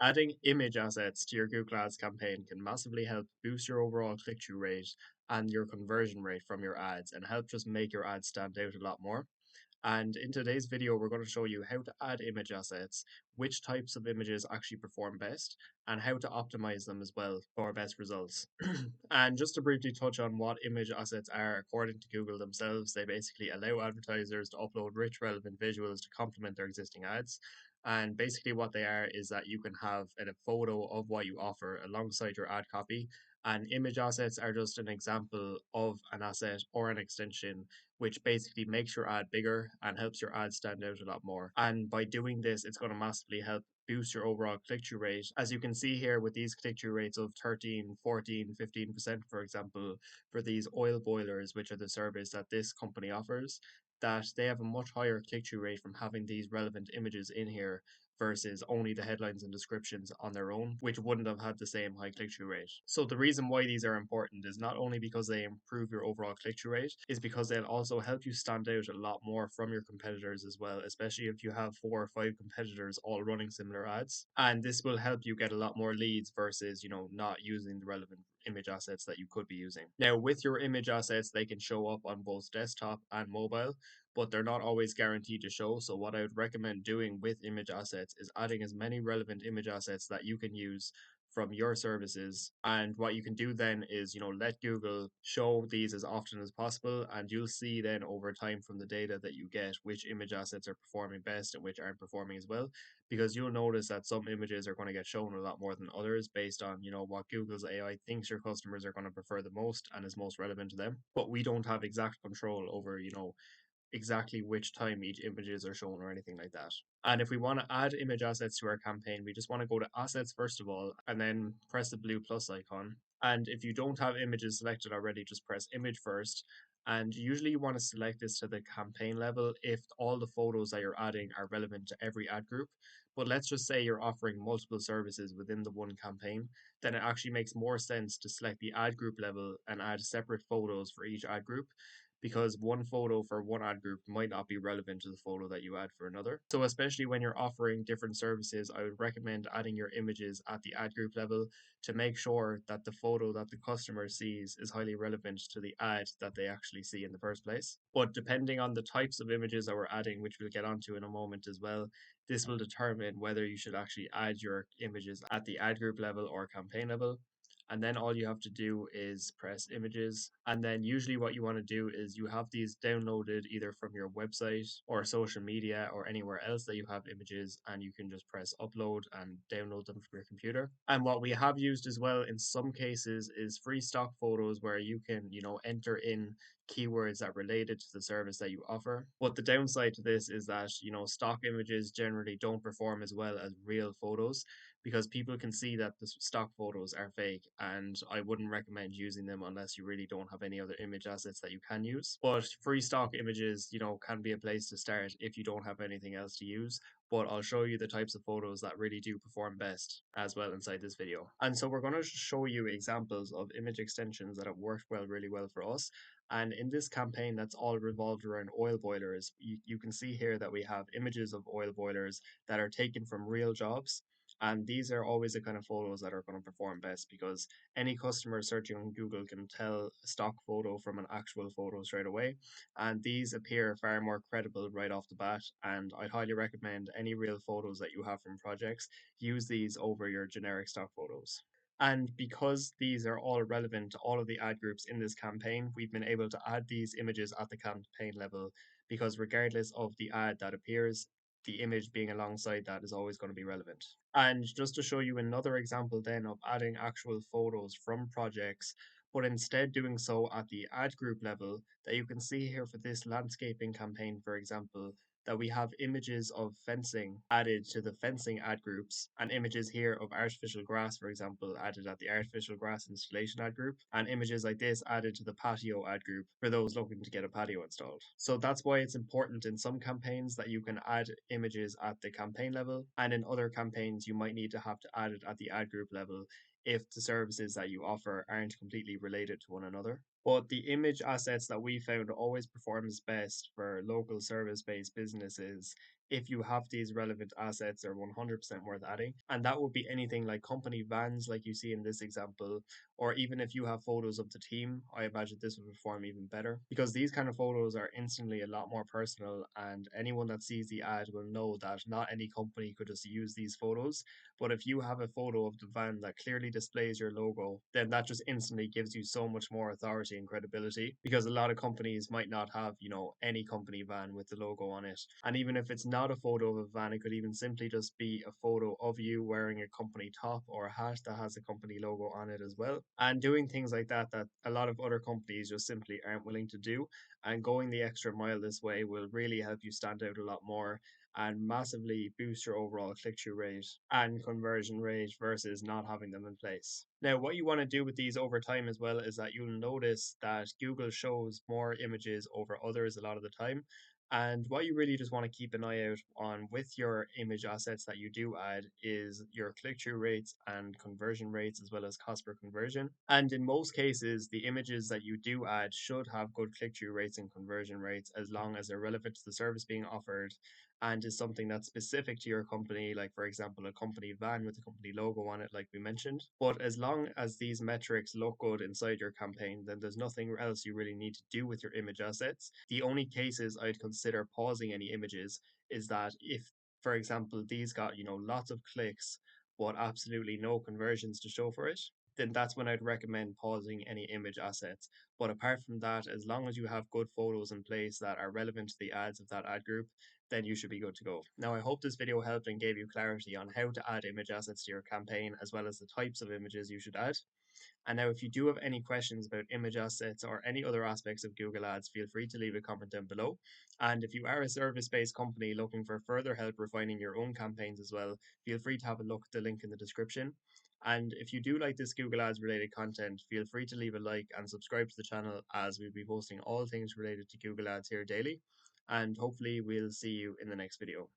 Adding image assets to your Google Ads campaign can massively help boost your overall click through rate and your conversion rate from your ads and help just make your ads stand out a lot more. And in today's video, we're going to show you how to add image assets, which types of images actually perform best, and how to optimize them as well for best results. And just to briefly touch on what image assets are, according to Google themselves, they basically allow advertisers to upload rich, relevant visuals to complement their existing ads. And basically, what they are is that you can have a photo of what you offer alongside your ad copy. And image assets are just an example of an asset or an extension which basically makes your ad bigger and helps your ad stand out a lot more. And by doing this, it's going to massively help boost your overall click through rate. As you can see here with these click through rates of 13, 14, 15%, for example, for these oil boilers, which are the service that this company offers, that they have a much higher click through rate from having these relevant images in here versus only the headlines and descriptions on their own, which wouldn't have had the same high click through rate. So, the reason why these are important is not only because they improve your overall click through rate, is because they'll also help you stand out a lot more from your competitors as well, especially if you have 4 or 5 competitors all running similar ads. And this will help you get a lot more leads versus, not using the relevant image assets that you could be using. Now, with your image assets, they can show up on both desktop and mobile, but they're not always guaranteed to show. So, what I would recommend doing with image assets is adding as many relevant image assets that you can use from your services. And what you can do then is, let Google show these as often as possible. And you'll see then over time from the data that you get which image assets are performing best and which aren't performing as well. Because you'll notice that some images are going to get shown a lot more than others based on, what Google's AI thinks your customers are going to prefer the most and is most relevant to them. But we don't have exact control over, exactly which time each images are shown or anything like that. And if we want to add image assets to our campaign, we just want to go to assets first of all, and then press the blue plus icon. And if you don't have images selected already, just press image first. And usually you want to select this to the campaign level if all the photos that you're adding are relevant to every ad group. But let's just say you're offering multiple services within the one campaign, then it actually makes more sense to select the ad group level and add separate photos for each ad group, because one photo for one ad group might not be relevant to the photo that you add for another. So, especially when you're offering different services, I would recommend adding your images at the ad group level to make sure that the photo that the customer sees is highly relevant to the ad that they actually see in the first place. But depending on the types of images that we're adding, which we'll get onto in a moment as well, this will determine whether you should actually add your images at the ad group level or campaign level. And then all you have to do is press images. And then usually what you want to do is you have these downloaded either from your website or social media or anywhere else that you have images, and you can just press upload and download them from your computer. And what we have used as well in some cases is free stock photos where you can, enter in keywords that related to the service that you offer. But the downside to this is that, stock images generally don't perform as well as real photos, because people can see that the stock photos are fake, and I wouldn't recommend using them unless you really don't have any other image assets that you can use. But free stock images, can be a place to start if you don't have anything else to use. But I'll show you the types of photos that really do perform best as well inside this video. And so we're going to show you examples of image extensions that have worked really well for us. And in this campaign that's all revolved around oil boilers, you can see here that we have images of oil boilers that are taken from real jobs. And these are always the kind of photos that are going to perform best, because any customer searching on Google can tell a stock photo from an actual photo straight away. And these appear far more credible right off the bat. And I'd highly recommend any real photos that you have from projects, use these over your generic stock photos. And because these are all relevant to all of the ad groups in this campaign, we've been able to add these images at the campaign level, because regardless of the ad that appears, the image being alongside that is always going to be relevant. And just to show you another example then of adding actual photos from projects, but instead doing so at the ad group level, that you can see here for this landscaping campaign, for example, that we have images of fencing added to the fencing ad groups, and images here of artificial grass, for example, added at the artificial grass installation ad group, and images like this added to the patio ad group for those looking to get a patio installed. So that's why it's important in some campaigns that you can add images at the campaign level, and in other campaigns you might need to have to add it at the ad group level if the services that you offer aren't completely related to one another. But the image assets that we found always performs best for local service based businesses if you have these relevant assets are 100% worth adding. And that would be anything like company vans, like you see in this example, or even if you have photos of the team, I imagine this would perform even better because these kind of photos are instantly a lot more personal. And anyone that sees the ad will know that not any company could just use these photos. But if you have a photo of the van that clearly displays your logo, then that just instantly gives you so much more authority and credibility because a lot of companies might not have, any company van with the logo on it. And even if it's not a photo of a van, it could even simply just be a photo of you wearing a company top or a hat that has a company logo on it as well. And doing things like that, that a lot of other companies just simply aren't willing to do. And going the extra mile this way will really help you stand out a lot more and massively boost your overall click through rate and conversion rate versus not having them in place. Now, what you want to do with these over time as well is that you'll notice that Google shows more images over others a lot of the time. And what you really just want to keep an eye out on with your image assets that you do add is your click through rates and conversion rates, as well as cost per conversion. And in most cases, the images that you do add should have good click through rates and conversion rates as long as they're relevant to the service being offered and is something that's specific to your company, like for example, a company van with a company logo on it, like we mentioned. But as long as these metrics look good inside your campaign, then there's nothing else you really need to do with your image assets. The only cases I'd consider pausing any images is that if, for example, these got, lots of clicks, but absolutely no conversions to show for it, then that's when I'd recommend pausing any image assets. But apart from that, as long as you have good photos in place that are relevant to the ads of that ad group, then you should be good to go. Now, I hope this video helped and gave you clarity on how to add image assets to your campaign, as well as the types of images you should add. And now, if you do have any questions about image assets or any other aspects of Google Ads, feel free to leave a comment down below. And if you are a service based company looking for further help refining your own campaigns as well, feel free to have a look at the link in the description. And if you do like this Google Ads related content, feel free to leave a like and subscribe to the channel as we'll be posting all things related to Google Ads here daily. And hopefully, we'll see you in the next video.